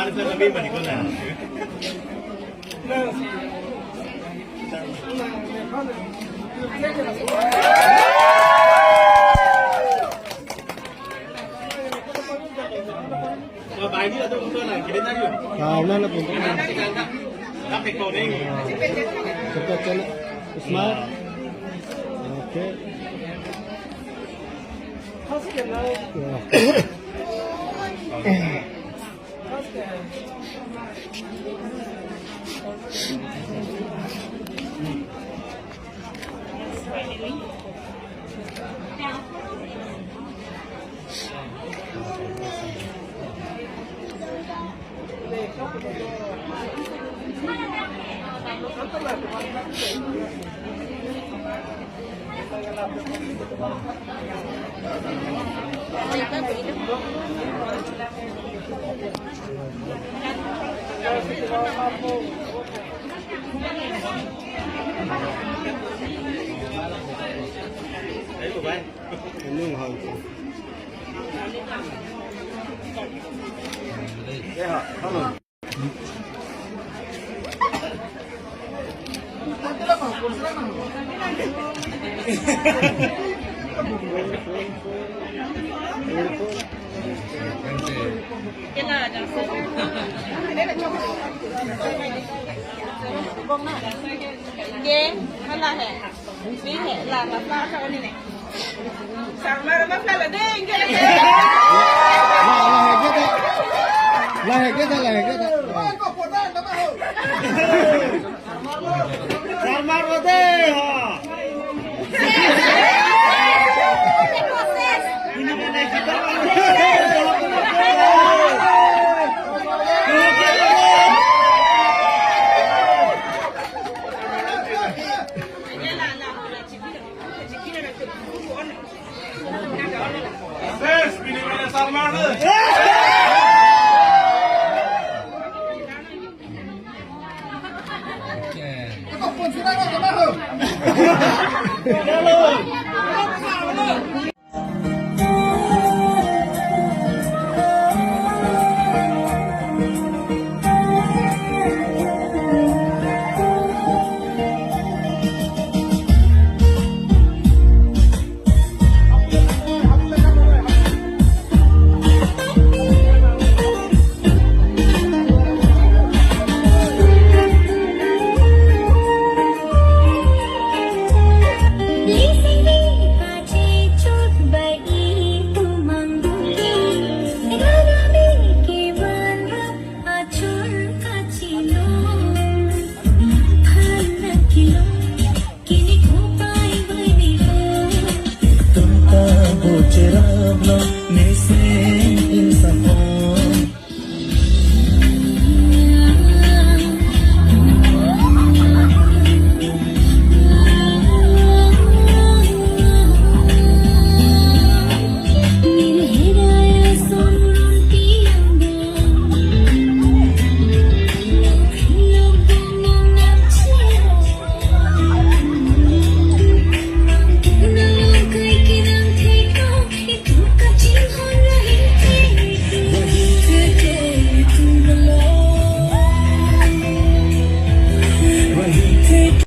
Harus lebih banyak lah. Bài đi là tôi cũng là cái đến đây rồi. Nah, lah pun. Tapi kau ni. Cepat jalan. Smart. Okey. Đấy của bạn. Ini hal. Đây hả? Không rồi. Ghê, hay là hẹ? Ví hẹ là pha cho này này. Sáng mai nó phải là đinh cái này. Lah kita. Sarmar Rode ha. Ini mana kita? Ses, ini mana Sarmar? Apa pun sudah ada.